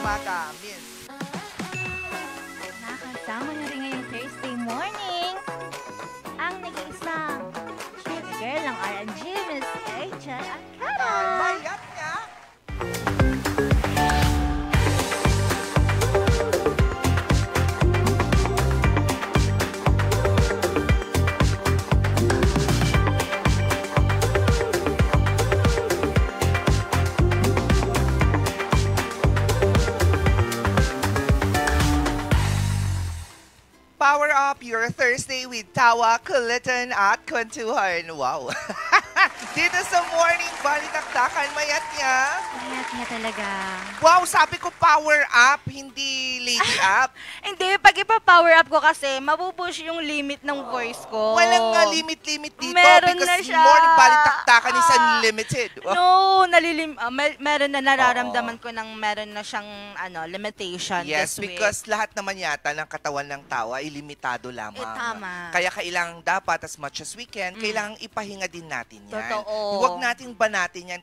umaga, Miss. Nakasama na rin ngayong Thursday morning ang nag-iisang chick girl ng R&G, Miss Rachel Acaro. Mayat niya. Power up your Thursday with Tawa, Kulitan at Kwentuhan. Wow. Dito sa morning, balitaktakan, mayat niya. Mayat niya talaga. Wow, sabi ko power up, hindi lady up. Hindi, pag ipa-power up ko kasi, mapupush yung limit ng voice ko. Walang limit-limit dito Meron because na siya. morning balitaktakan is unlimited. No, meron na nararamdaman ko ng meron na siyang limitation Yes, this week. because lahat naman yata ng katawan ng tao ay limitado lamang. Tama. Kaya kailangang dapat as much as we can, kailangang ipahinga din natin yan. Totoo. Huwag nating banatin yan.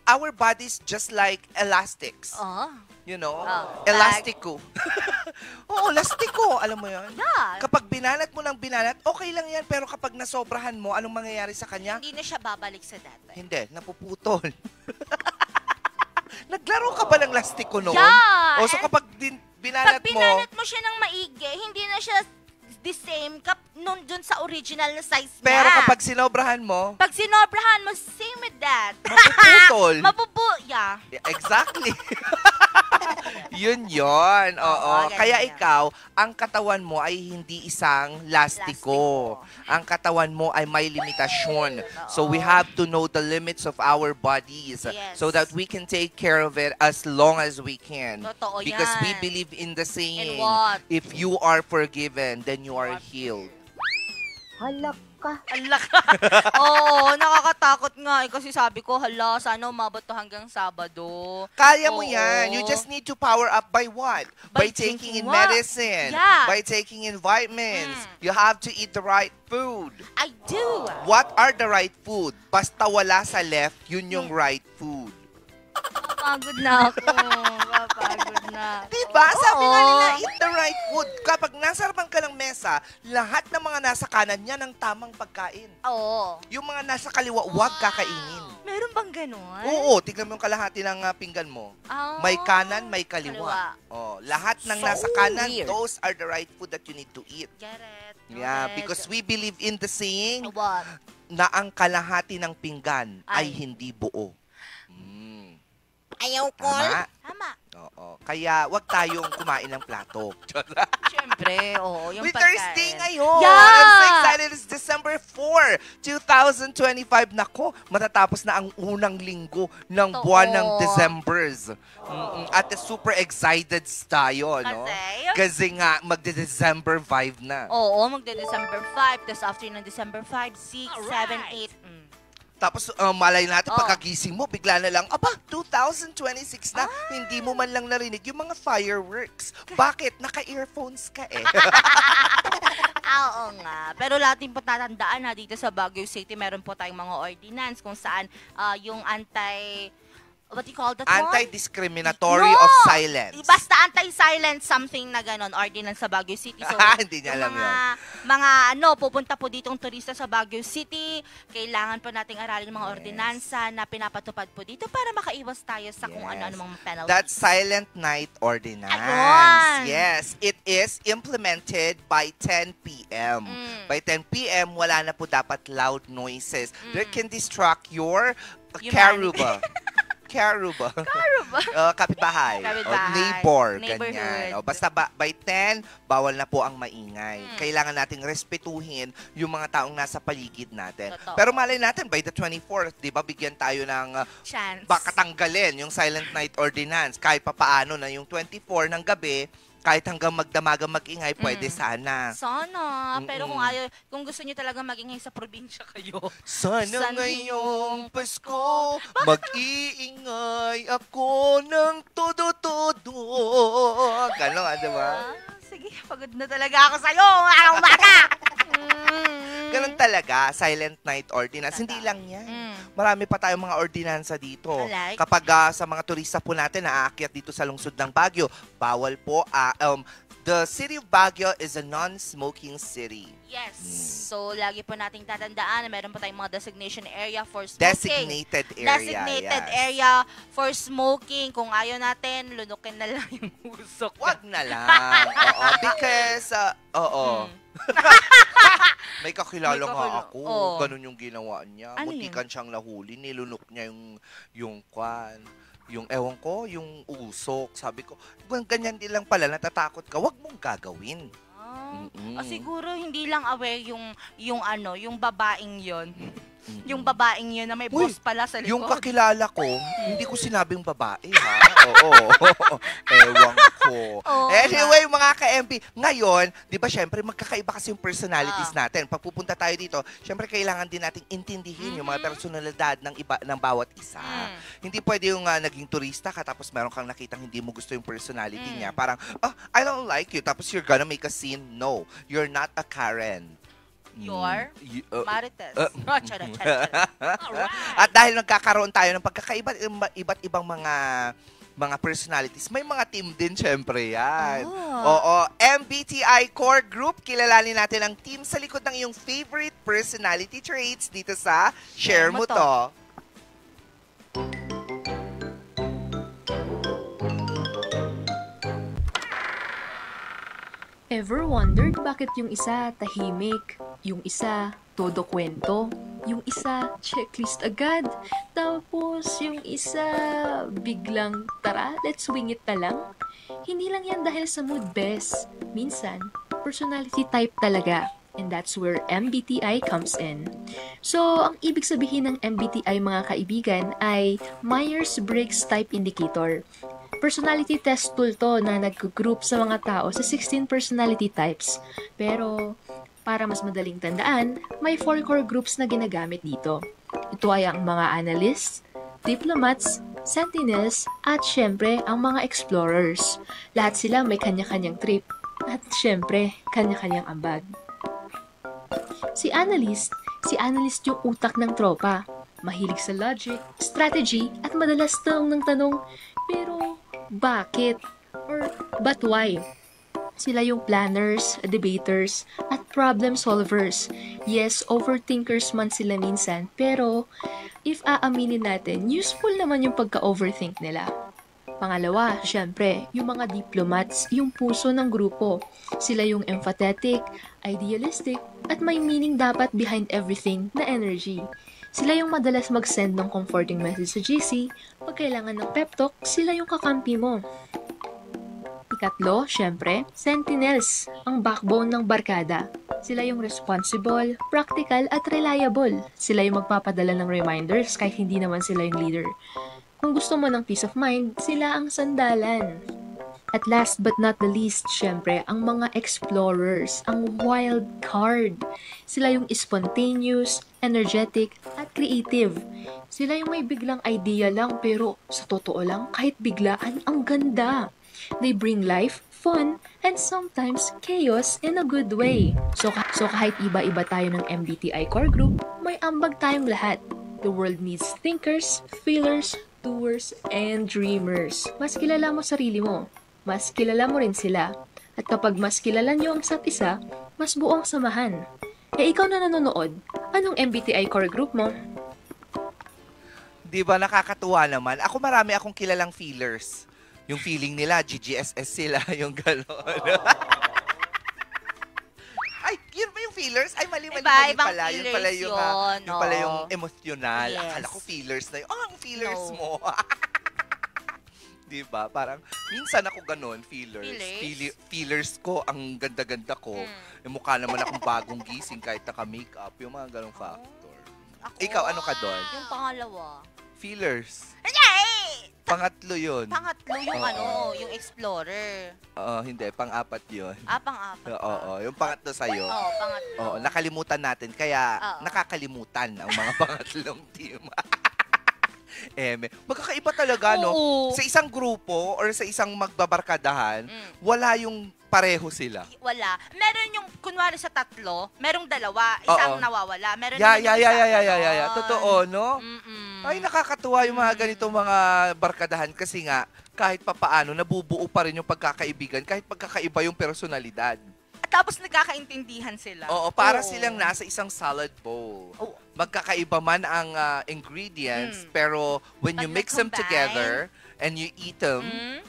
Our body is just like elastics. Oh. You know? Oh, Elastico. Oo, elastiko. Alam mo yun? Yeah. Kapag binanat mo ng binanat, okay lang yan. Pero kapag nasobrahan mo, anong mangyayari sa kanya? Hindi na siya babalik sa dati. Hindi, napuputol. Naglaro ka ba ng lastiko noon? Yeah. O so kapag binanat Pag binanat mo siya ng maigi, hindi na siya the same nun dun sa original na size niya. Pero kapag sinobrahan mo, pag sinobrahan mo, same with that. mapuputol. Yeah. Exactly. Yun. Oo. Kaya ganyan. ikaw, ang katawan mo ay hindi isang lastiko. Ang katawan mo ay may limitasyon. So we have to know the limits of our bodies so that we can take care of it as long as we can. Totoo Because we yan. believe in the saying, In what? if you are forgiven, then you are healed. Halak ka. Oo, nakakatakot nga. Kasi sabi ko, hala, sana umabot to hanggang Sabado. Kaya mo Oo. yan. You just need to power up by what? By taking in what? medicine. Yeah. By taking in vitamins. You have to eat the right food. I do. What are the right food? Basta wala sa left, yun yung right food. Papagod na ako. Papagod na ako. Diba? Sabi nga Oo. nila, eat the right food. Kapag nasa harapan ka ng mesa, lahat ng mga nasa kanan niya ng tamang pagkain. Oo. Yung mga nasa kaliwa, huwag kakainin. Meron bang ganun? Oo, tignan mo yung kalahati ng pinggan mo. Ah. May kanan, may kaliwa. Oh, lahat ng nasa kanan, those are the right food that you need to eat. Get it. Yeah, Get it. because we believe in the saying What? na ang kalahati ng pinggan ay Ay. hindi buo. Ayaw ko. Tama? Tama. Oo. Kaya wag tayong kumain ng plato. Siyempre, oo. Yung With pagkain. Thursday ngayon. Yeah! I'm so excited. It's December 4, 2025. Nako, matatapos na ang unang linggo ng Totoo. buwan ng Decembers. At super excited tayo, no? Kasi nga, magde-December 5 na. Oo, magde-December 5. Tapos after ng December 5, 6, 7, 8. Tapos malay natin, pagkagising mo, bigla na lang, aba, 2026 na, hindi mo man lang narinig yung mga fireworks. Bakit? Naka-earphones ka eh. Oo nga. Pero natin po tatandaan na dito sa Baguio City, meron po tayong mga ordinance kung saan yung what do you call that one? Anti-discriminatory of silence. Basta anti-silence something na ganon, ordinance sa Baguio City. So, Hindi niya alam mga pupunta po ditong turista sa Baguio City, kailangan po nating aralin yung mga ordinansa na pinapatupad po dito para makaiwas tayo sa kung ano-ano mga penalties. That's Silent Night Ordinance. Ayun. Yes, it is implemented by 10 p.m. By 10 p.m., wala na po dapat loud noises that can distract your karuba. Karuba. Kapitbahay. Neighbor. Ganyan. Basta by 10, bawal na po ang maingay. Kailangan nating respetuhin yung mga taong nasa paligid natin. Totoo. Pero malay natin, by the 24th, di ba, bigyan tayo ng chance. baka tanggalin yung Silent Night Ordinance. Kahit papaano na yung 24 ng gabi, kahit hanggang magdamagang mag-ingay, pwede sana. Sana. Pero kung gusto niyo talaga mag-ingay sa probinsya kayo. Sana ngayong Pasko, mag-iingay ako ng todo-todo. Ganon, di ba? sige, pagod na talaga ako sa'yo, mga umaga! Ganun talaga, silent night ordinance. Hindi lang yan. Marami pa tayong mga ordinansa dito. Like? Kapag sa mga turista po natin na aakyat dito sa lungsod ng Baguio, bawal po, the city of Baguio is a non-smoking city. Yes. So, lagi po nating tatandaan na meron po tayong mga designation area for smoking. Designated area. Designated area for smoking. Kung ayaw natin, lunukin na lang yung usok. Wag na lang. Oo, because, may kakilala nga ako. Ganun yung ginawa niya. Ano Muntikan siyang nahuli. Nilunok niya yung kwan. Yung ewan ko, yung usok. Sabi ko, ganyan din lang pala, natatakot ka. Wag mong gagawin. Siguro hindi lang aware yung babaeng yon. Yung babaeng yun na may boss pala sa likod. Yung kakilala ko, hindi ko sinabing babae, ha? Oo. Ewan ko. Anyway, mga ka-MP, ngayon, di ba, syempre, magkakaiba kasi yung personalities natin. Pag pupunta tayo dito, syempre, kailangan din nating intindihin yung mga personalidad ng bawat isa. Hindi pwede yung naging turista ka, tapos meron kang nakitang hindi mo gusto yung personality niya. Parang, I don't like you, tapos you're gonna make a scene. No, you're not a Karen. You're Marites. At dahil nagkakaroon tayo ng iba't ibang mga personalities, may mga team din syempre yan. Oo, MBTI Core Group, kilalanin natin ang team sa likod ng iyong favorite personality traits dito sa Share Mo To. Ever wondered bakit yung isa tahimik, yung isa todo kwento, yung isa checklist agad, tapos yung isa biglang tara, let's wing it na lang? Hindi lang yan dahil sa mood, bes. Minsan, personality type talaga. And that's where MBTI comes in. So, ang ibig sabihin ng MBTI mga kaibigan ay Myers-Briggs Type Indicator. Personality test tool to na nag-group sa mga tao sa 16 personality types. Pero, para mas madaling tandaan, may 4 core groups na ginagamit dito. Ito ay ang mga analysts, diplomats, sentinels, at syempre, ang mga explorers. Lahat sila may kanya-kanyang trip. At syempre, kanya-kanyang ambag. Si analyst yung utak ng tropa. Mahilig sa logic, strategy, at madalas tanong ng tanong, pero bakit? Or but why? Sila yung planners, debaters, at problem solvers. Yes, overthinkers man sila minsan, pero if aaminin natin, useful naman yung pagka-overthink nila. Pangalawa, syempre, yung mga diplomats, yung puso ng grupo. Sila yung empathetic, idealistic, at may meaning dapat behind everything na energy. Sila yung madalas mag-send ng comforting message sa GC, pag kailangan ng pep talk, sila yung kakampi mo. Ikatlo, syempre, sentinels, ang backbone ng barkada. Sila yung responsible, practical, at reliable. Sila yung magpapadala ng reminders kahit hindi naman sila yung leader. Kung gusto mo ng peace of mind, sila ang sandalan. At last but not the least, syempre, ang mga explorers, ang wild card. Sila yung spontaneous, energetic, at creative. Sila yung may biglang idea lang pero sa totoo lang, kahit biglaan, ang ganda. They bring life, fun, and sometimes chaos in a good way. So kahit iba-iba tayo ng MBTI core group, may ambag tayong lahat. The world needs thinkers, feelers, doers, and dreamers. Mas kilala mo sarili mo. Mas kilala mo rin sila. At kapag mas kilala nyo ang isa't isa, mas buong samahan. Ikaw na nanonood, anong MBTI core group mo? Di ba nakakatuwa naman? Ako marami akong kilalang feelers. Yung feeling nila, GGSS sila, yung gano'n. Ay, yun ba yung feelers? Ay, mali pala. Yun pala yung emosyonal. Yes. Akala ko feelers na yun. Ang feelers mo. Diba? Parang, minsan ako ganun, feelers. Feelers ko, ang ganda-ganda ko. Mukha naman akong bagong gising kahit naka-makeup. Yung mga ganong factor. Ikaw, ano ka doon? Yung pangalawa. Feelers. Hindi! Pangatlo yun. Pangatlo yung yung explorer. Hindi. Pang-apat yun. Pang-apat. Oo, yung pangatlo sa'yo. Oo, pangatlo. Oo, nakalimutan natin. Kaya, nakakalimutan ang mga pangatlong team. Magkakaiba talaga, no? Sa isang grupo or sa isang magbabarkadahan, wala yung pareho sila. Wala. Meron yung, kunwari sa tatlo, merong dalawa, isang Oo. nawawala. Meron Yeah. naman yung isa ganon. Totoo, no? Mm-mm. Ay, nakakatuwa yung mga ganitong mga barkadahan kasi nga, kahit papaano, nabubuo pa rin yung pagkakaibigan kahit pagkakaiba yung personalidad. At tapos nagkakaintindihan sila. Oo, para silang nasa isang salad bowl. Oo. Magkakaiba man ang ingredients, pero when you Pag mix them na-combine, together and you eat them, Mm.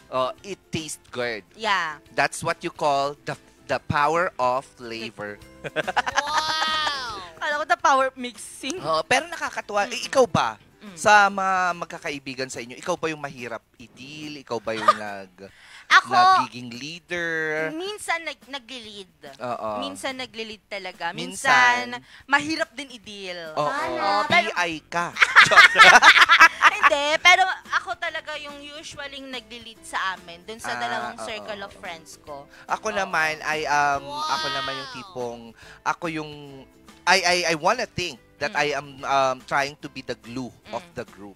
it tastes good. Yeah. That's what you call the power of flavor. Alam ko the power mixing. Pero nakakatuwa. Ikaw ba? Sa mga magkakaibigan sa inyo, ikaw ba yung mahirap i-deal? Ikaw ba yung Ako, nagiging leader? minsan nag-lead. Oo. Minsan nag-lead talaga. Minsan, Minsan, mahirap din i-deal. Oo. Pero- PI ka. Hindi, pero ako talaga yung usually nag-lead sa amin, dun sa dalawang oo. circle of friends ko. Ako naman ay ako naman yung tipong ako yung I wanna think that I am trying to be the glue of the group.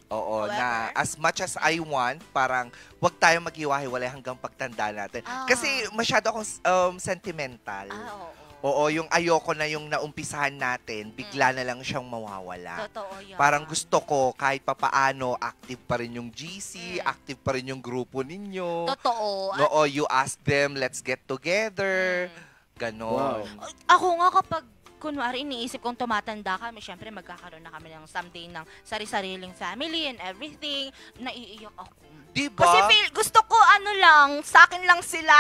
Oo, na However, as much as I want, parang wag tayong maghiwa-hiwalay hanggang pagtanda natin. Kasi masyado akong sentimental. oo. Oo, yung ayoko na yung naumpisahan natin, bigla na lang siyang mawawala. Totoo yan. Parang gusto ko kahit papaano active pa rin yung GC, active pa rin yung grupo ninyo. Totoo. Oo, you ask them, let's get together. Ganon. Ako nga kapag kunwari iniisip kong tumatanda kami, syempre magkakaroon na kami ng someday ng sari-sariling family and everything, naiiyak ako. Diba? Kasi gusto ko sa akin lang sila.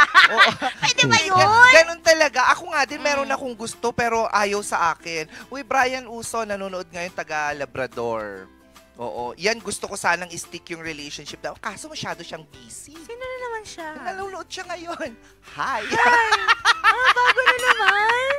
Pwede ba yun? Ganon talaga. Ako nga din, meron akong gusto pero ayaw sa akin. Uy, Brian Uso, nanonood ngayon taga Labrador. Oo. Yan, gusto ko sanang i-stick yung relationship daw. Kaso masyado siyang busy. Sino na naman siya? Nanonood siya ngayon. Hi! Bago na naman.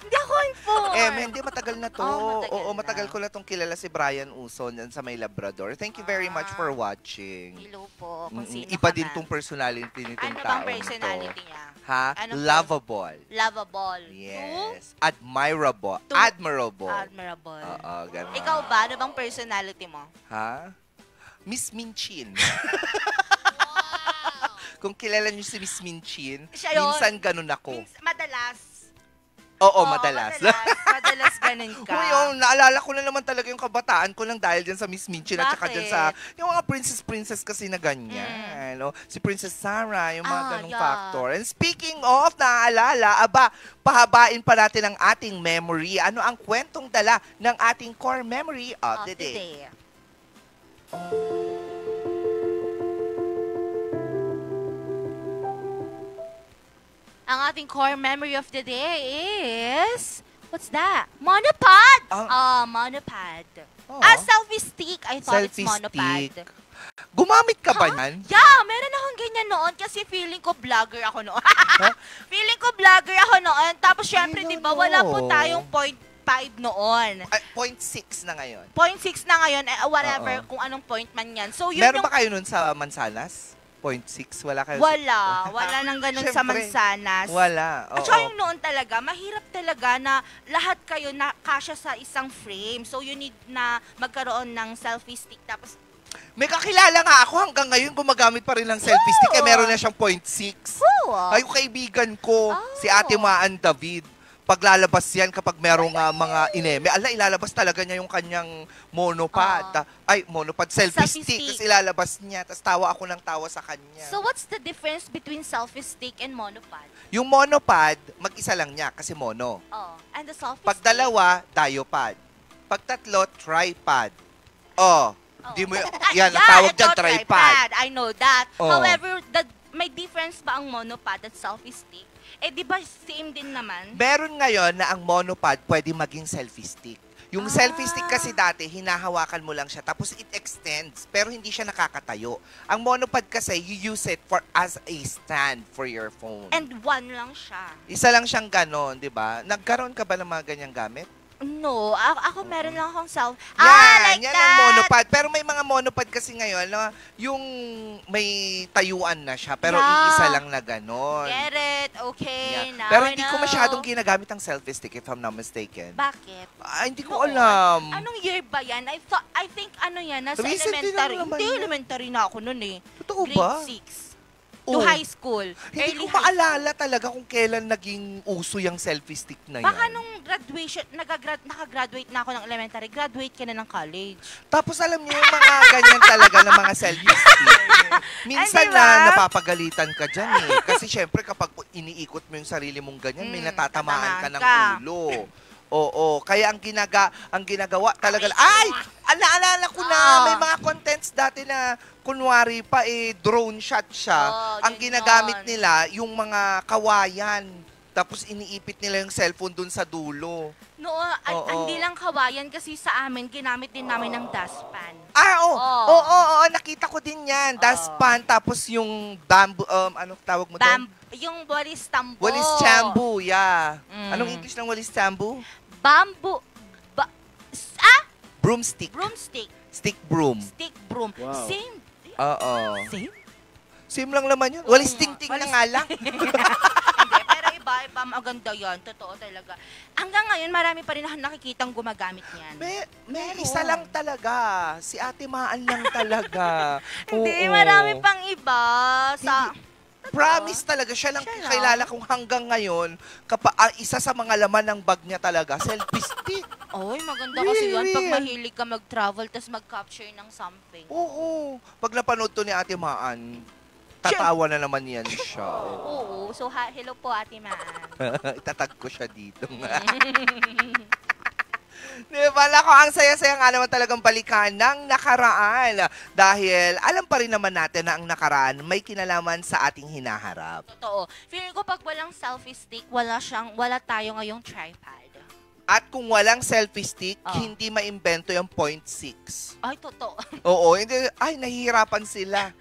Hindi ako informed. Hindi, matagal na to. Oh, matagal na. Matagal ko na tong kilala si Brian Uso yan sa may Labrador. Thank you very much for watching. Hello po, kung sino Iba ka din man. tong personality nitong Ano taong bang personality to. niya? Ha? Ano po? Lovable. Lovable. Yes. Admirable. To- Admirable. Admirable. Oo, ganun. Ikaw ba? Ano bang personality mo? Ha? Miss Minchin. Kung kilala niyo si Miss Minchin, Siya yun. minsan ganun ako. Madalas. Oo, madalas. Madalas ganun ka. Uy, naalala ko na naman talaga yung kabataan ko lang dahil dyan sa Miss Minchin at saka dyan sa, yung mga princess kasi na ganyan. No? Si Princess Sarah, yung mga ganung factor. And speaking of, naaalala, pahabain pa natin ang ating memory. Ano ang kwentong dala ng ating core memory of the day? Ang ating core memory of the day is... What's that? Monopod! Monopod. Selfie stick. I thought it's monopod. Gumamit ka ba yan? Yeah, meron akong ganyan noon kasi feeling ko vlogger ako noon. Feeling ko vlogger ako noon. Tapos syempre, di ba, wala po tayong 0.5 noon. 0.6 na ngayon. 0.6 na ngayon, whatever, kung anong point man yan. So, yun Meron yung... ba kayo nun sa Mansanas? 0.6? Wala kayo? Wala nang ganun sa Syempre, Mansanas. Wala. At saka yung noon talaga, mahirap talaga na lahat kayo na kasya sa isang frame. So, you need na magkaroon ng selfie stick. Tapos, may kakilala nga ako hanggang ngayon gumagamit pa rin ng selfie stick. Meron na siyang 0.6. Ay, yung kaibigan ko, si Ate Maan David. Paglalabas yan kapag merong mga ineme. Ilalabas talaga niya yung kanyang monopod. Monopod. Selfie stick. Tapos ilalabas niya. Tapos tawa ako ng tawa sa kanya. So, what's the difference between selfie stick and monopod? Yung monopod, mag-isa lang niya kasi mono. And the selfie Pag stick? dalawa, diopod. Pag tatlo, tripod. Di mo, yan, ang tawag dyan, tripod. I know that. However, may difference ba ang monopod at selfie stick? Di ba same din naman? Meron ngayon na ang monopod pwede maging selfie stick. Yung selfie stick kasi dati, hinahawakan mo lang siya, tapos it extends, pero hindi siya nakakatayo. Ang monopod kasi, you use it as a stand for your phone. And one lang siya. Isa lang siyang ganon, di ba? Nagkaroon ka ba ng mga ganyang gamit? No, ako meron lang akong Yan, like yan that. ang monopod. Pero may mga monopod kasi ngayon na yung may tayuan na siya, pero iisa lang na ganon. Get it? Okay, now Pero I hindi ko know. masyadong ginagamit ang selfie stick if I'm not mistaken. Bakit? Hindi ko alam. Anong year ba yan? I think ano yan, nasa Recently elementary. lang naman Hindi, yan. elementary na ako nun eh. Totoo Grade ba? 6. to high school. Hindi ko Early high maalala talaga kung kailan naging uso yung selfie stick na yan. Baka nung graduation, nakagraduate na ako ng elementary, graduate ka na ng college. Tapos alam niyo yung mga ganyan talaga ng mga selfie stick. Minsan diba? na napapagalitan ka dyan eh. Kasi syempre kapag iniikot mo yung sarili mong ganyan, may natatamaan ka ng ulo. Oo, kaya ang ginagawa talaga, ay! Naalala ko na, may mga contents dati na kunwari pa drone shot siya. Ang ginagamit nila yung mga kawayan. Tapos iniipit nila yung cellphone dun sa dulo. Hindi lang kawayan kasi sa amin, ginamit din namin ng dustpan. Oo, nakita ko din yan. Dustpan, tapos yung bamboo, ano tawag mo doon? Yung walis tambo. Walis chambu, yeah. Anong English ng walis chambu? Bamboo. Broomstick. Broomstick. Stick broom. Stick broom. Wow. Same. Oo. Same? Same lang naman yun. Walis ting-ting na nga lang. Hindi, pero iba, maganda yan. Totoo talaga. Hanggang ngayon, marami pa rin nakikitang gumagamit niyan. May isa lang talaga. Si Ate Maan lang talaga. Hindi, marami pang iba. Promise talaga, siya lang kilala kong hanggang ngayon, isa sa mga laman ng bag niya talaga, selfie stick. Oy, maganda kasi yan pag mahilig ka mag-travel tapos mag-capture ng something. Oo. Pag napanood to ni Ate Maan, tatawa na naman yan siya. Oo. So, hello po, Ate Maan. Itatag ko siya dito. Diba? Nako, ang saya-saya nga naman talagang balikan ng nakaraan. Dahil alam pa rin naman natin na ang nakaraan may kinalaman sa ating hinaharap. Totoo. Feeling ko pag walang selfie stick, wala tayo ngayong tripod. At kung walang selfie stick, hindi maimbento yung 0.6. Ay, totoo. Oo, hindi, nahihirapan sila.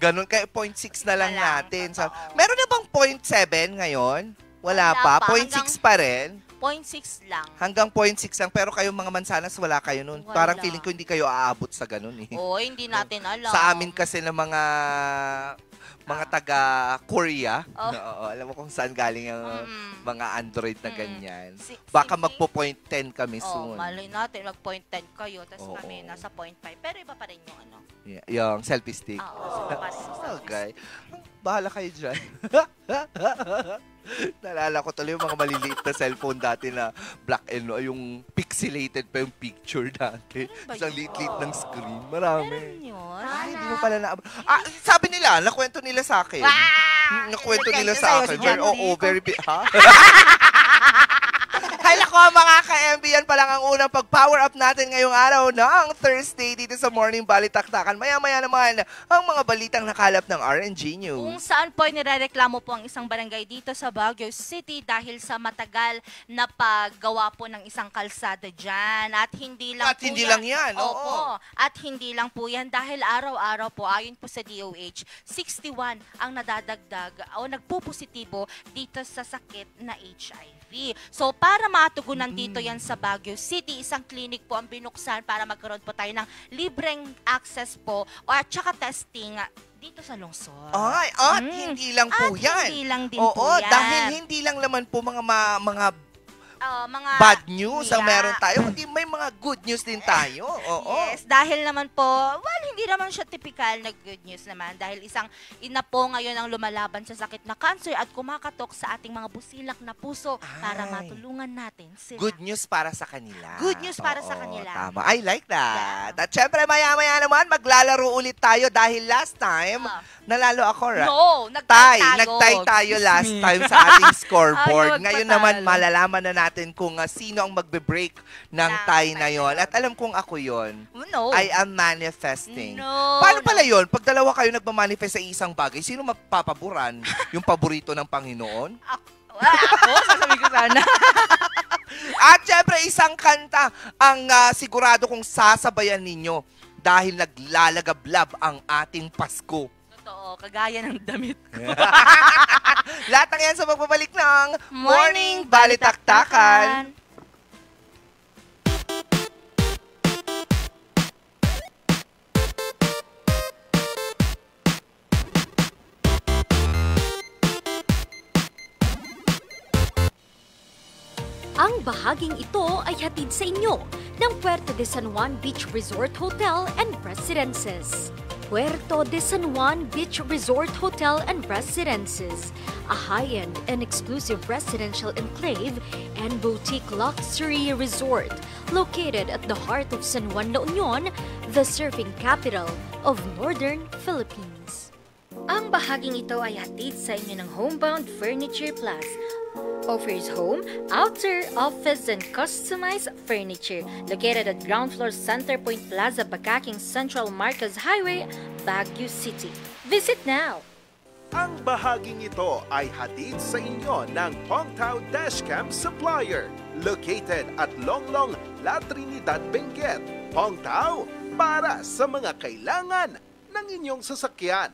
Ganon, kaya 0.6 na lang natin. Meron na bang 0.7 ngayon? Wala pa. 0.6 pa rin. 0.6 lang. Hanggang 0.6 lang. Pero kayong mga mansanas, wala kayo nun. Wala. Parang feeling ko hindi kayo aabot sa ganun eh. Oo, hindi natin alam. Sa amin kasi ng mga taga-Korea. Oo, alam mo kung saan galing ang mga Android na ganyan. Baka magpo-0.10 kami soon. Malay natin, mag-0.10 kayo, tapos kami nasa 0.5. Pero iba pa rin yung ano. Yung selfie stick. Okay. Bahala kayo dyan. Naalala ko tuloy yung mga maliliit na cellphone dati na black and white, yung pixelated pa yung picture dati. Isang liit-liit ng screen. Marami. Meron yun? Ay, hindi mo pala na... sabi nila, nakwento nila sa akin. Nakwento nila sa akin. Very big. Ha? Hay nako mga ka-MB, yan pa lang ang unang pag-power up natin ngayong araw ng Thursday dito sa Morning Balitaktakan. Maya-maya naman ang mga balitang nakalap ng RNG News. Kung saan po nirereklamo po ang isang barangay dito sa Baguio City dahil sa matagal na paggawa po ng isang kalsada dyan. At hindi lang yan. Oo. At hindi lang po yan dahil araw-araw po, ayon po sa DOH, 61 ang nadadagdag o nagpupositibo dito sa sakit na HIV. So, para matugunan dito yan sa Baguio City, isang clinic po ang binuksan para magkaroon po tayo ng libreng access po at saka testing dito sa lungsod. Hindi lang po yan. Hindi lang din po yan. Dahil hindi lang naman po mga bad news ang meron tayo, hindi may mga good news din tayo. Yes, dahil naman po, hindi naman siya typical na good news naman dahil isang ina po ngayon ang lumalaban sa sakit na cancer at kumakatok sa ating mga busilak na puso para matulungan natin sila. Good news para sa kanila. Good news para sa kanila. Tama. I like that. Yeah. At syempre, maya-maya naman, maglalaro ulit tayo dahil last time, nalalo ako, right? No, nagtay tayo last time sa ating scoreboard. Ngayon naman, malalaman na natin kung sino ang magbe-break ng tie na yon. At alam kong ako yon. No. I am manifesting. No. Paano pala yon? Pag dalawa kayo nagmamanifest sa isang bagay, sino magpapaboran? Yung paborito ng Panginoon? Ako? Sasabihin ko sana. At syempre, isang kanta ang sigurado kong sasabayan ninyo dahil naglalagablab ang ating Pasko. Totoo, kagaya ng damit ko. Lahat ng yan sa magbabalik ng Morning Balitaktakan. Ang bahaging ito ay hatid sa inyo ng Puerto de San Juan Beach Resort Hotel and Residences. Puerto de San Juan Beach Resort Hotel and Residences, a high-end and exclusive residential enclave and boutique luxury resort located at the heart of San Juan, La Union, the surfing capital of Northern Philippines. Ang bahaging ito ay hatid sa inyo ng Homebound Furniture Plus. Offers home, outer, office, and customized furniture. Located at ground floor Centerpoint Plaza, Bakaking Central Marcos Highway, Baguio City. Visit now! Ang bahaging ito ay hatid sa inyo ng Pongtao Dashcam Supplier. Located at Longlong, La Trinidad, Benguet. Pongtao, para sa mga kailangan ng inyong sasakyan.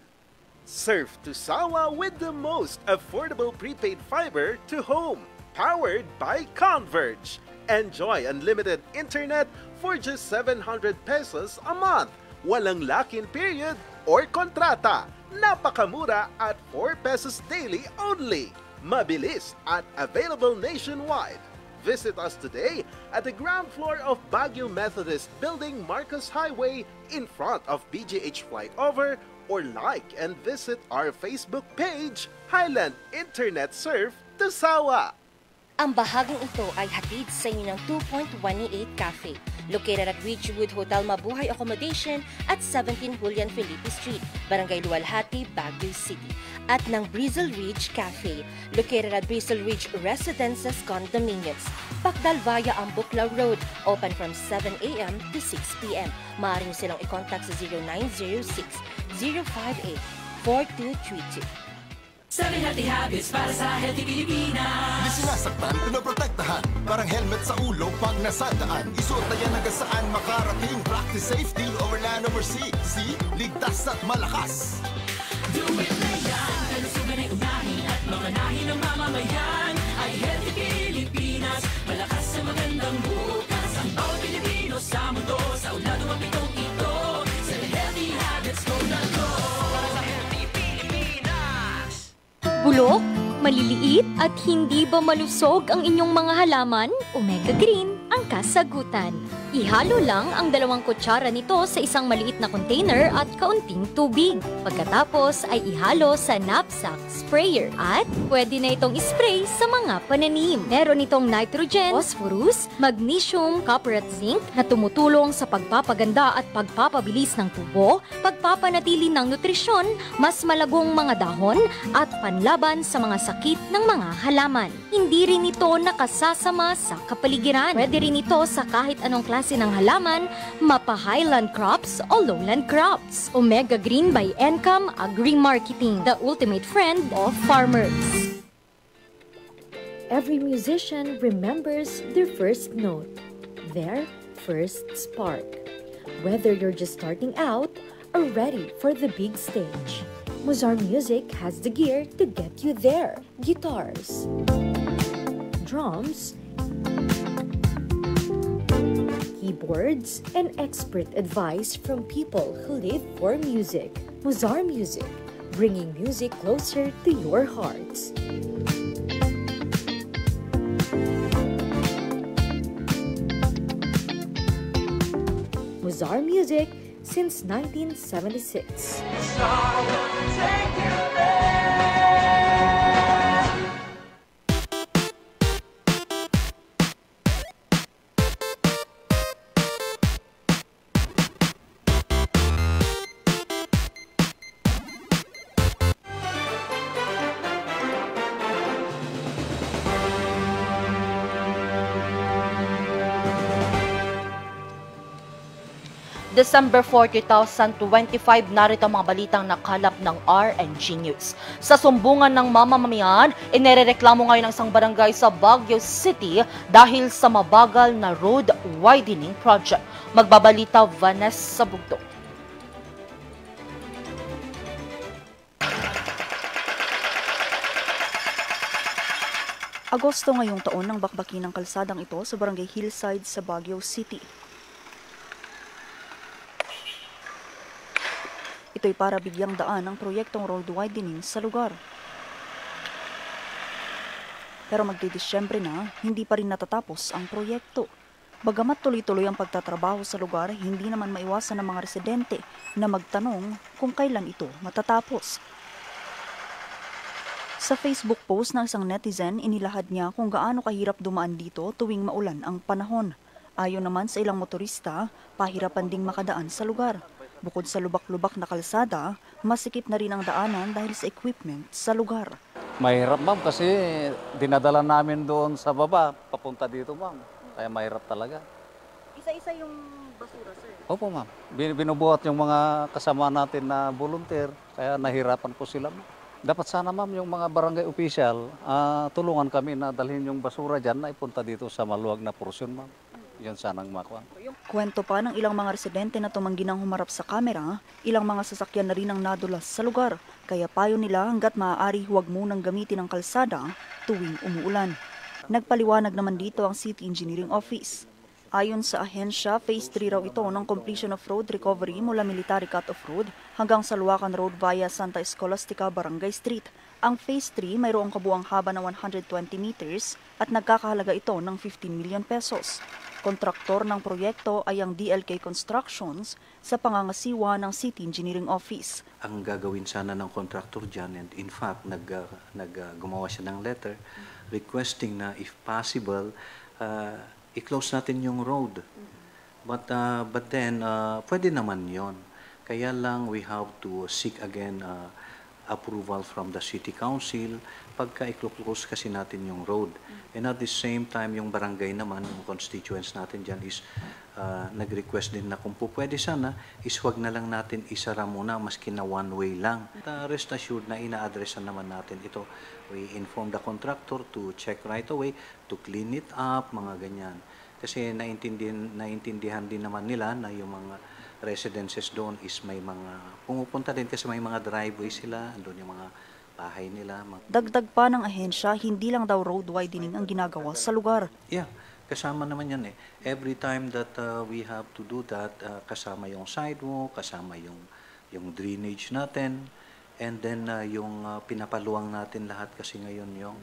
Surf to Sawa with the most affordable prepaid fiber to home, powered by Converge. Enjoy unlimited internet for just 700 pesos a month. Walang lock-in period or kontrata. Napakamura at 4 pesos daily only. Mabilis at available nationwide. Visit us today at the ground floor of Baguio Methodist Building, Marcos Highway, in front of BGH Flyover, or like and visit our Facebook page, Highland Internet Surf to Sawa. Ang bahaging ito ay hatid sa inyo ng 2.188 Cafe, located at Ridgewood Hotel Mabuhay Accommodation at 17 Julian Felipe Street, Barangay Luwalhati, Baguio City. At ng Breezel Ridge Cafe, located at Breezel Ridge Residences Condominiums, Pacdal via Ambuclaw Road, open from 7 a.m. to 6 p.m. Maaari niyo silang i-contact sa 0906-058-4232. 7 healthy habits para sa healthy Pilipinas. Di sinasaktan, pinoprotektahan. Parang helmet sa ulo pag nasadaan. Isuot na yan hanggang saan makarating. Practice safety over land over sea. See? Ligtas at malakas. Do it na yan. Kalusugan ay unahin at mamanahin ng mamamayan. Ay healthy Pilipinas. Malakas sa magandang bukas. Ang bawat Pilipino sa mundo. Sa ulado ang pitong ito. 7 healthy habits, go na go. Para sa healthy Pilipinas. Bulok, maliliit at hindi ba malusog ang inyong mga halaman? Omega Green ang kasagutan. Ihalo lang ang 2 kutsara nito sa isang maliit na container at kaunting tubig. Pagkatapos ay ihalo sa knapsack sprayer at pwede na itong ispray sa mga pananim. Meron itong nitrogen, phosphorus, magnesium, copper at zinc na tumutulong sa pagpapaganda at pagpapabilis ng tubo, pagpapanatili ng nutrisyon, mas malagong mga dahon at panlaban sa mga sakit ng mga halaman. Hindi rin ito nakasasama sa kapaligiran. Pwede rin ito sa kahit anong klase ng halaman, mapa-highland crops o lowland crops. Omega Green by Encam Agri-Marketing, the ultimate friend of farmers. Every musician remembers their first note, their first spark. Whether you're just starting out or ready for the big stage, Muzar Music has the gear to get you there. Guitars, drums, keyboards, and expert advice from people who live for music. Muzar Music, bringing music closer to your hearts. Muzar Music since 1976. December 4, 2025, narito ang mga balitang nakalap ng RNG News. Sa sumbungan ng mamamayan, inirereklamo ngayon ng isang barangay sa Baguio City dahil sa mabagal na road widening project. Magbabalita Vanessa Bugdo. Agosto ngayong taon nang bakbakin ng kalsadang ito sa Barangay Hillside sa Baguio City. Ito'y para bigyang daan ang proyektong road widening sa lugar. Pero magdi-Disyembre na, hindi pa rin natatapos ang proyekto. Bagamat tuloy-tuloy ang pagtatrabaho sa lugar, hindi naman maiwasan ng mga residente na magtanong kung kailan ito matatapos. Sa Facebook post ng isang netizen, inilahad niya kung gaano kahirap dumaan dito tuwing maulan ang panahon. Ayon naman sa ilang motorista, pahirapan ding makadaan sa lugar. Bukod sa lubak-lubak na kalsada, masikip na rin ang daanan dahil sa equipment sa lugar. Mahirap ma'am kasi dinadala namin doon sa baba, papunta dito ma'am. Kaya mahirap talaga. Isa-isa yung basura, sir? Opo ma'am. Binubuhat yung mga kasama natin na volunteer, kaya nahirapan po sila ma'am. Dapat sana ma'am yung mga barangay official, tulungan kami na dalhin yung basura dyan na ipunta dito sa maluwag na porsyon ma'am. Yun sanang makuha. Kwento pa ng ilang mga residente na tumanggi ng humarap sa kamera, ilang mga sasakyan na rin ang nadulas sa lugar. Kaya payo nila hanggat maaari huwag munang gamitin ang kalsada tuwing umuulan. Nagpaliwanag naman dito ang City Engineering Office. Ayon sa ahensya, Phase 3 raw ito ng completion of road recovery mula Military Cut-off Road hanggang sa Luacan Road via Santa Escolastica, Barangay Street. Ang Phase 3 mayroong kabuang haba na 120 meters at nagkakahalaga ito ng 15 million pesos. Kontraktor ng proyekto ay ang DLK Constructions sa pangangasiwa ng City Engineering Office. Ang gagawin sana ng contractor dyan, and in fact, gumawa siya ng letter requesting na if possible, i-close natin yung road. But then, pwede naman yon. Kaya lang we have to seek again approval from the City Council pagka i-close kasi natin yung road. And at the same time, yung barangay naman, yung constituents natin dyan is nag-request din na kung po pwede sana, is wag na lang natin isara muna maski na one way lang. Rest assured na ina-addressan naman natin ito. We inform the contractor to check right away, to clean it up, mga ganyan. Kasi naintindihan din naman nila na yung mga residences doon is may mga pumupunta din kasi may mga driveway sila, doon yung mga bahay nila. Dagdag pa ng ahensya, hindi lang daw road widening ang ginagawa sa lugar. Yeah, kasama naman yan eh. Every time that we have to do that, kasama yung sidewalk, kasama yung drainage natin, and then yung pinapaluwang natin lahat kasi ngayon yung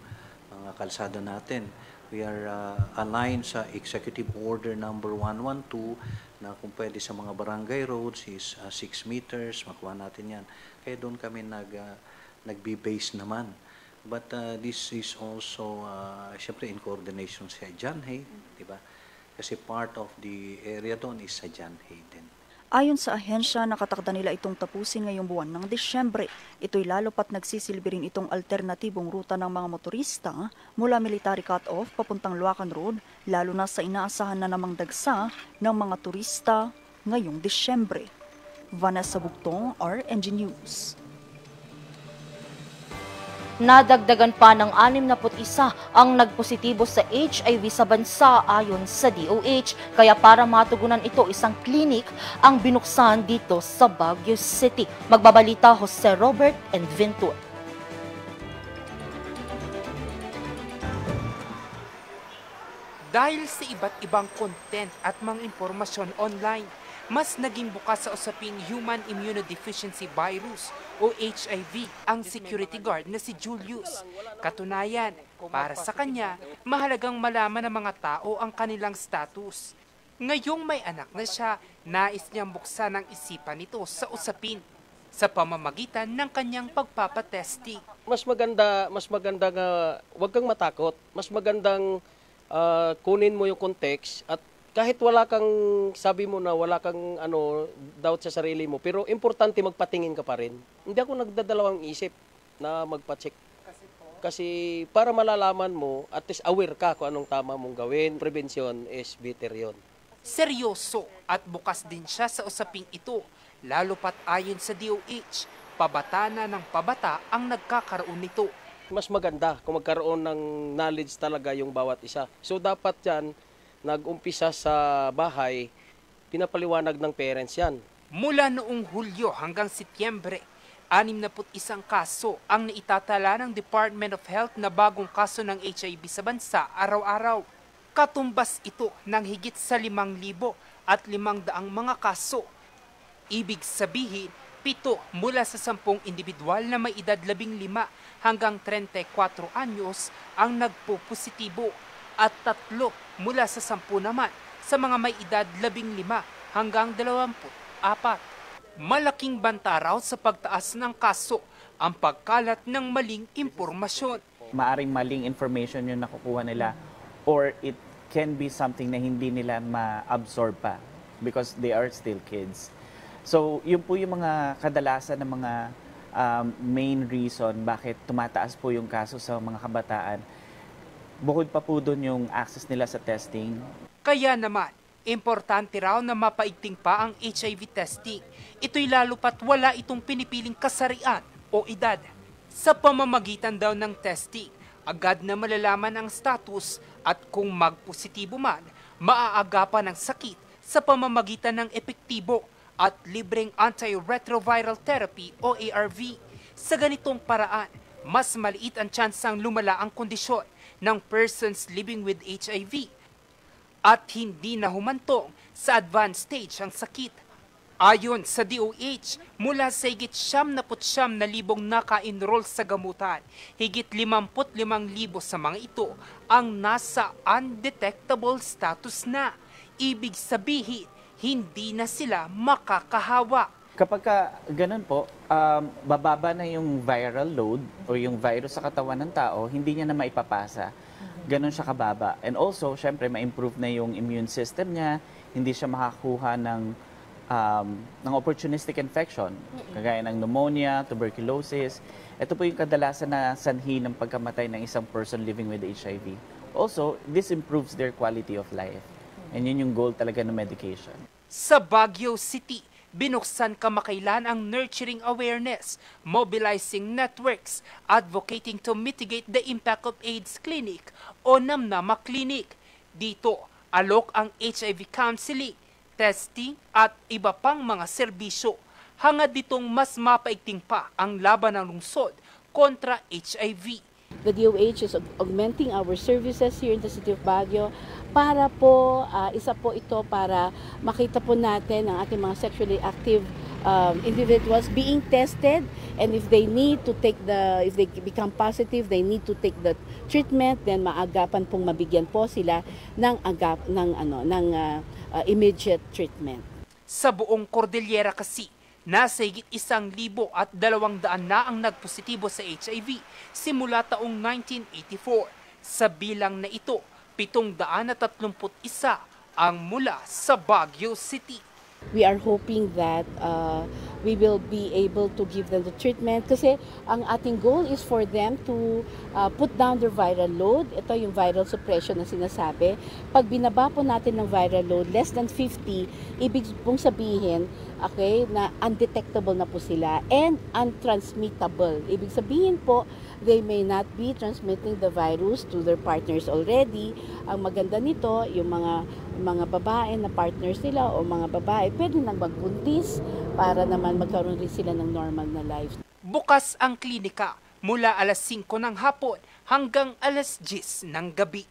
mga kalsada natin. We are aligned sa Executive Order number 112 na kung pwede sa mga barangay roads is 6 meters, makuha natin yan. Kaya doon kami nagbe-base naman. But this is also, syempre in coordination sa Janhay, di ba? Kasi part of the area doon is sa Janhay din. Ayon sa ahensya, nakatakda nila itong tapusin ngayong buwan ng Disyembre. Ito'y lalo pat nagsisilbi rin itong alternatibong ruta ng mga motorista mula Military Cut-off papuntang Luacan Road, lalo na sa inaasahan na namang dagsa ng mga turista ngayong Disyembre. Vanessa Bugtong, RNG News. Nadagdagan pa ng 61 ang nagpositibo sa HIV sa bansa ayon sa DOH. Kaya para matugunan ito, isang clinic ang binuksan dito sa Baguio City. Magbabalita Jose Robert and Ventur. Dahil sa iba't ibang content at mga impormasyon online, mas naging bukas sa usaping Human Immunodeficiency Virus o HIV ang security guard na si Julius. Katunayan, para sa kanya, mahalagang malaman ng mga tao ang kanilang status. Ngayong may anak na siya, nais niyang buksan ang isipan nito sa usapin sa pamamagitan ng kanyang pagpapatesting. Mas maganda nga huwag kang matakot. Mas magandang kunin mo yung context at kahit wala kang, sabi mo na wala kang doubt sa sarili mo, pero importante magpatingin ka pa rin. Hindi ako nagdadalawang isip na magpa-check. Kasi para malalaman mo, at least aware ka kung anong tama mong gawin. Prevention is better yon. Seryoso at bukas din siya sa usaping ito, lalo pat ayon sa DOH, pabata na ng pabata ang nagkakaroon nito. Mas maganda kung magkaroon ng knowledge talaga yung bawat isa. So dapat yan, nag-umpisa sa bahay, pinapaliwanag ng parents yan. Mula noong Hulyo hanggang Setyembre, 61 kaso ang naitatala ng Department of Health na bagong kaso ng HIV sa bansa araw-araw. Katumbas ito ng higit sa 5,500 mga kaso. Ibig sabihin, 7 mula sa 10 individual na may edad 15 hanggang 34 anyos ang nagpo-positibo at 3 mula sa 10 naman sa mga may edad 15 hanggang 24. Malaking banta raw sa pagtaas ng kaso ang pagkalat ng maling impormasyon. Maaring maling information yung nakukuha nila or it can be something na hindi nila ma-absorb pa because they are still kids. So, yun po yung mga kadalasan ng mga main reason bakit tumataas po yung kaso sa mga kabataan. Bukod pa po doon yung access nila sa testing. Kaya naman, importante raw na mapaigting pa ang HIV testing. Ito'y lalo pat wala itong pinipiling kasarian o edad. Sa pamamagitan daw ng testing, agad na malalaman ang status at kung magpositibo man, maaagapan ang sakit sa pamamagitan ng epektibo at libreng antiretroviral therapy o ARV. Sa ganitong paraan, mas maliit ang tsansang lumala ang kondisyon ng persons living with HIV at hindi na humantong sa advanced stage ang sakit. Ayon sa DOH, mula sa higit 79,000 naka-enroll sa gamutan, higit 55,000 sa mga ito ang nasa undetectable status na. Ibig sabihin, hindi na sila makakahawa. Kapag ganun po, bababa na yung viral load o yung virus sa katawan ng tao, hindi niya na maipapasa. Ganun siya kababa. And also, syempre, ma-improve na yung immune system niya, hindi siya makakuha ng opportunistic infection, kagaya ng pneumonia, tuberculosis. Ito po yung kadalasan na sanhi ng pagkamatay ng isang person living with HIV. Also, this improves their quality of life. And yun yung goal talaga ng medication. Sa Baguio City, binuksan kamakailan ang nurturing awareness, mobilizing networks, advocating to mitigate the impact of AIDS Clinic o Namnama Clinic. Dito, alok ang HIV counseling, testing at iba pang mga serbisyo. Hangad ditong mas mapaigting pa ang laban ng lungsod kontra HIV. The DOH is augmenting our services here in the city of Baguio para po, isa po ito para makita po natin ang ating mga sexually active individuals being tested, and if they need to take if they become positive, they need to take the treatment, then maagapan pong mabigyan po sila ng immediate treatment. Sa buong Cordillera kasi, nasa higit 1,200 na ang nagpositibo sa HIV simula taong 1984. Sa bilang na ito, 731 ang mula sa Baguio City. We are hoping that we will be able to give them the treatment kasi ang ating goal is for them to put down their viral load. Ito yung viral suppression na sinasabi. Pag binaba po natin ng viral load, less than 50, ibig pong sabihin, okay, na undetectable na po sila and untransmittable. Ibig sabihin po, they may not be transmitting the virus to their partners already. Ang maganda nito, yung mga babae na partners nila o mga babae, pwede nang magbuntis para naman magkaroon rin sila ng normal na life. Bukas ang klinika mula alas 5 ng hapon hanggang alas 10 ng gabi.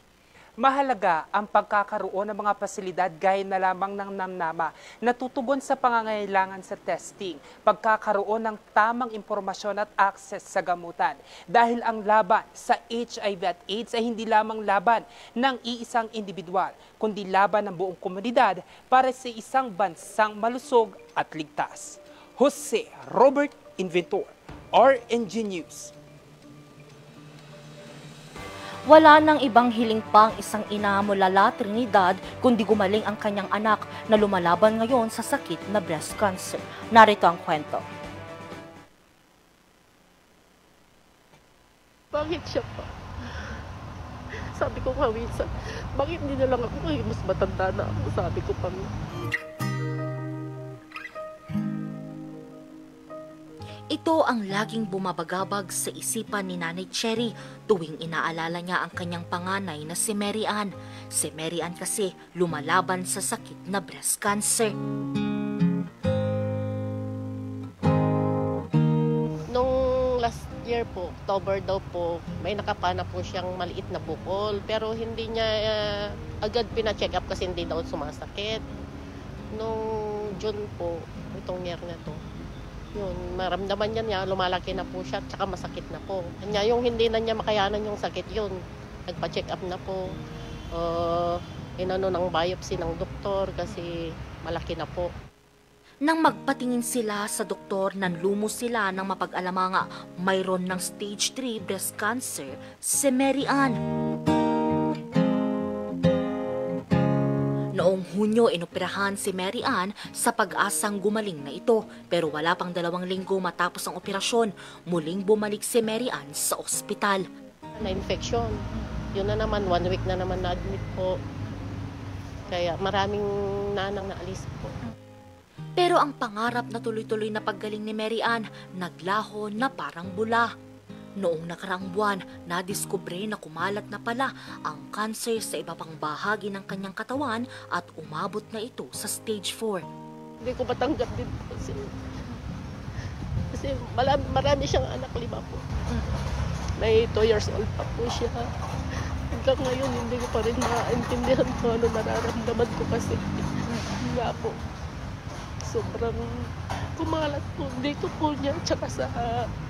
Mahalaga ang pagkakaroon ng mga pasilidad gaya na lamang ng Namnama na tutugon sa pangangailangan sa testing, pagkakaroon ng tamang impormasyon at access sa gamutan. Dahil ang laban sa HIV at AIDS ay hindi lamang laban ng iisang individual, kundi laban ng buong komunidad para sa isang bansang malusog at ligtas. Jose Robert Inventor, RNG News. Wala nang ibang hiling pang isang ina mula La Trinidad kundi gumaling ang kanyang anak na lumalaban ngayon sa sakit na breast cancer. Narito ang kwento. Bakit siya pa? Sabi ko nga minsan, bakit hindi na lang ako mas matanda na ako? Sabi ko pa. Ito ang laging bumabagabag sa isipan ni Nanay Cherry tuwing inaalala niya ang kanyang panganay na si Mary Ann. Si Mary Ann kasi lumalaban sa sakit na breast cancer. Nung last year po, October daw po, may nakapana po siyang maliit na bukol. Pero hindi niya agad pina-check up kasi hindi daw sumasakit. Nung June po, itong year na to, yun, maramdaman niya lumalaki na po siya, tsaka masakit na po. Kanya yung hindi na niya makayanan yung sakit yun, nagpa-check up na po. inano ng biopsy ng doktor kasi malaki na po. Nang magpatingin sila sa doktor, nanlumo sila ng mapag-alamang mayroon ng stage 3 breast cancer si Mary Ann. Noong Hunyo, inoperahan si Mary Ann sa pag-asang gumaling na ito. Pero wala pang 2 linggo matapos ang operasyon, muling bumalik si Mary Ann sa ospital. Na-infection. Yun na naman, 1 week na naman na-admit po. Kaya maraming nanang naalis po. Pero ang pangarap na tuloy-tuloy na paggaling ni Mary Ann, naglaho na parang bula. Noong nakaraang buwan, nadiskubre na kumalat na pala ang cancer sa iba pang bahagi ng kanyang katawan at umabot na ito sa stage 4. Hindi ko matanggap din po kasi marami siyang anak, 5 po. May 2 years old pa po siya. Hanggang ngayon, hindi ko pa rin maintindihan kung ano nararamdaman ko kasi nga po. Sobrang kumalat po dito po niya, tsaka sa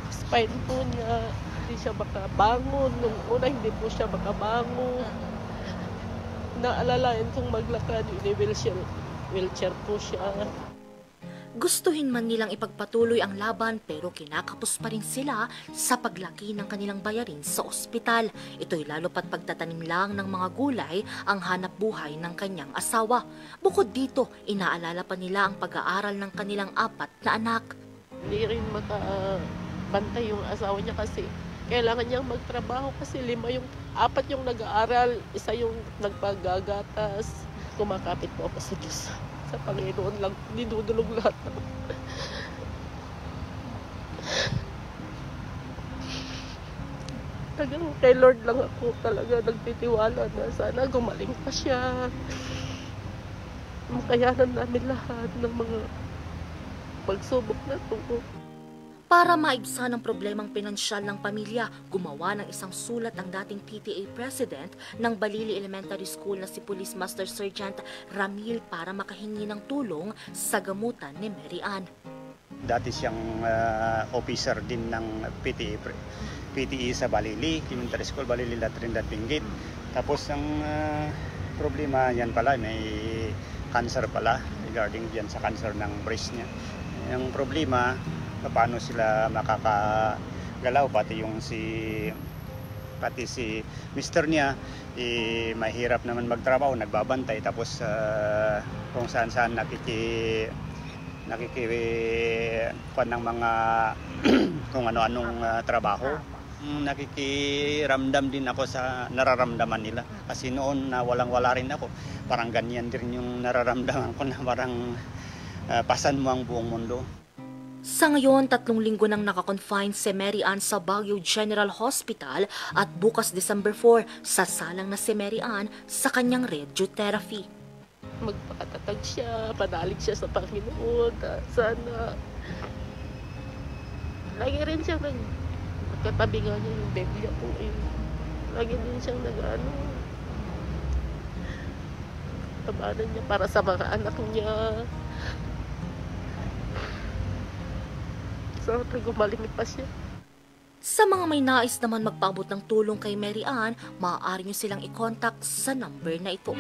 spine po niya. Hindi siya makabangon. Nung una, hindi po siya makabangon. Naalalain kong maglakad, wheelchair po siya. Gustuhin man nilang ipagpatuloy ang laban pero kinakapos pa rin sila sa paglaki ng kanilang bayarin sa ospital. Ito'y lalo pat pagtatanim lang ng mga gulay ang hanap buhay ng kanyang asawa. Bukod dito, inaalala pa nila ang pag-aaral ng kanilang 4 na anak. Hindi rin makabantay yung asawa niya kasi kailangan niyang magtrabaho kasi 4 yung nag-aaral, 1 yung nagpagagatas. Kumakapit po ako sa Diyos. Sa Panginoon lang, dinudulog lahat. Talagang kay Lord lang ako talaga nagtitiwala na sana gumaling pa siya. Makayanan namin lahat ng mga pagsubok na ito. Para maibsan ang problemang pinansyal ng pamilya, gumawa ng isang sulat ang dating PTA President ng Balili Elementary School na si Police Master Sergeant Ramil para makahingi ng tulong sa gamutan ni Mary Ann. Dati siyang officer din ng PTA sa Balili, Elementary School, Balili, Trinidad, Benguet. Tapos ang problema yan pala, may cancer pala regarding diyan sa cancer ng breast niya. Yung problema, paano sila makakagalaw pati si mister niya mahirap naman magtrabaho, nagbabantay tapos kung saan nakikikuan ng mga kung ano-anong trabaho. Nakikiramdam din ako sa nararamdaman nila kasi noon na walang-wala rin ako, parang ganyan din yung nararamdaman ko na parang pasan mo ang buong mundo. Sa ngayon, 3 linggo nang nakakonfine si Mary Ann sa Baguio General Hospital at bukas December 4, sasalang na si Mary Ann sa kanyang radiotherapy. Magpakatatag siya, panalig siya sa Panginoon. Sana lagi rin siya nagkatabi nga niya yung Biblia po. Lagi din siyang tabanan niya para sa mga anak niya. So, gumaling pa siya. Sa mga may nais naman magpaabot ng tulong kay Mary Ann, maaari nyo silang i-contact sa number na ito.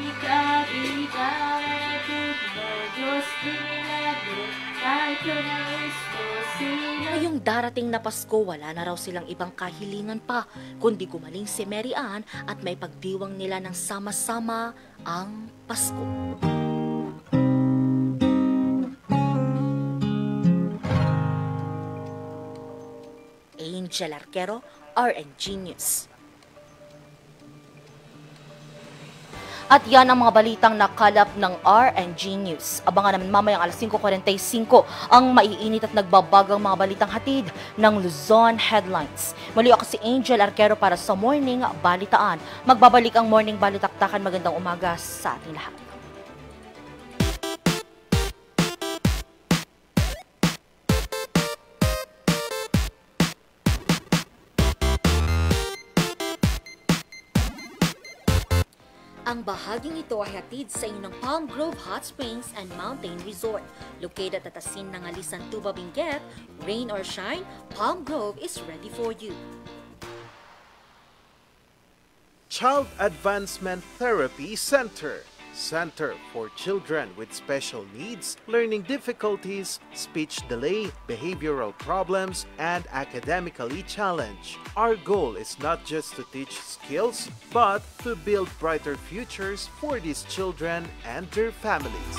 Ngayong darating na Pasko, wala na raw silang ibang kahilingan pa, kundi gumaling si Mary Ann at may pagdiwang nila ng sama-sama ang Pasko. Angel Arquero, RNG News. At yan ang mga balitang nakalap ng RNG News. Abangan naman mamayang alas 5:45 ang maiinit at nagbabagang mga balitang hatid ng Luzon Headlines. Muli ako si Angel Arquero para sa Morning Balitaan. Magbabalik ang Morning Balitaktakan. Magandang umaga sa ating lahat. Ang bahaging ito ay hatid sa inyo ng Palm Grove Hot Springs and Mountain Resort. Located at Asin ng Alisan, Tuba, Benguet, rain or shine, Palm Grove is ready for you. Child Advancement Therapy Center. Center for Children with Special Needs, Learning Difficulties, Speech Delay, Behavioral Problems, and Academically Challenged. Our goal is not just to teach skills, but to build brighter futures for these children and their families.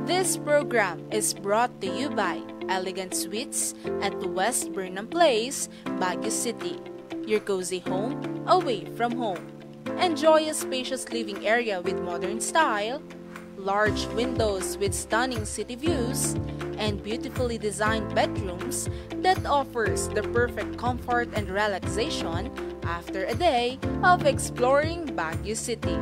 This program is brought to you by Elegant Suites at West Burnham Place, Baguio City. Your cozy home away from home. Enjoy a spacious living area with modern style, large windows with stunning city views, and beautifully designed bedrooms that offers the perfect comfort and relaxation after a day of exploring Baguio City.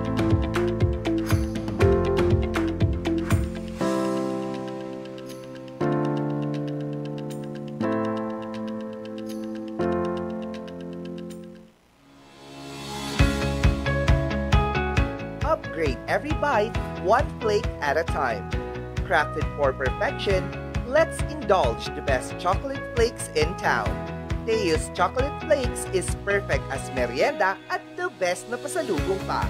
Upgrade every bite, one flake at a time. Crafted for perfection, let's indulge the best chocolate flakes in town. Teo's Chocolate Flakes is perfect as merienda at the best na pasalubong pa.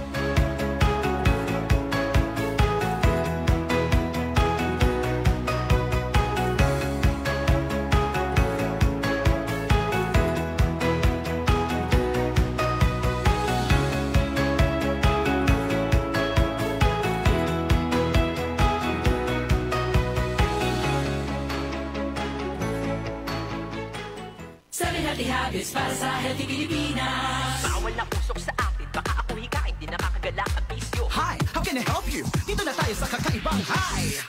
Healthy habits para sa healthy Pilipinas. Bawal na usok sa atin, baka ako hikain, di nakakagala ang bisyo. Hi, how can I help you? Dito na tayo sa kakaibang hi!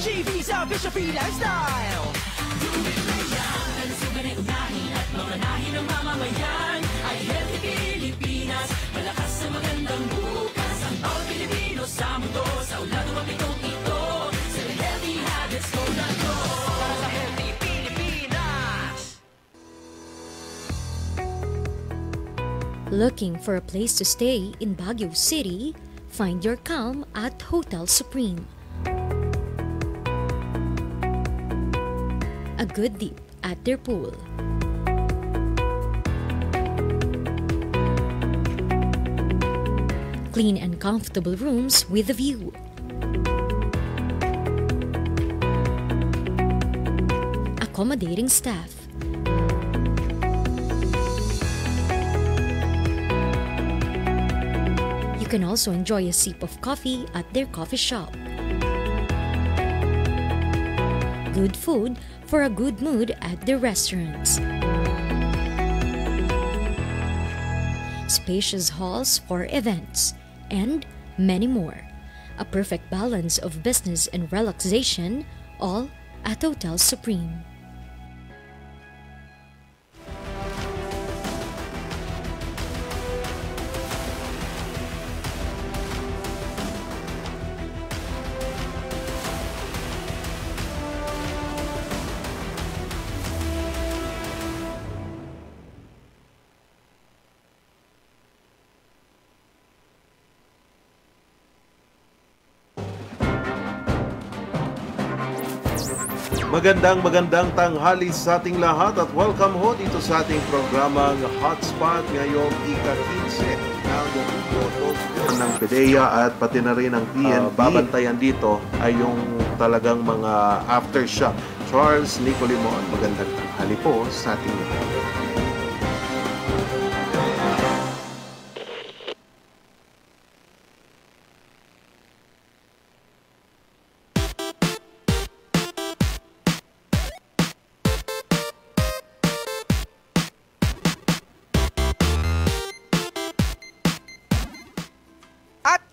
GV sa Bishop Free Lifestyle! Duwin na yan, kalusugan ay unahin at mga nahin ng mamamayan ay healthy Pilipinas, malakas sa magandang bukas. Ang bawat Pilipino sa mundo, sa ulado mapitong ito, sa healthy habits ko na to. Para sa healthy Looking for a place to stay in Baguio City? Find your calm at Hotel Supreme. A good dip at their pool. Clean and comfortable rooms with a view. Accommodating staff. You can also enjoy a sip of coffee at their coffee shop. Good food for a good mood at their restaurants. Spacious halls for events, and many more. A perfect balance of business and relaxation, all at Hotel Supreme. Magandang tanghali sa ating lahat at welcome ho dito sa ating programang Hotspot ngayong ika-15 ng PDEA at pati na rin ang PNP. Babantayan dito ay yung talagang mga aftershock. Charles Nicolimon, magandang tanghali po sa ating lahat.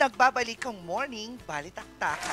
Nagbabalik ang morning balitaktakan.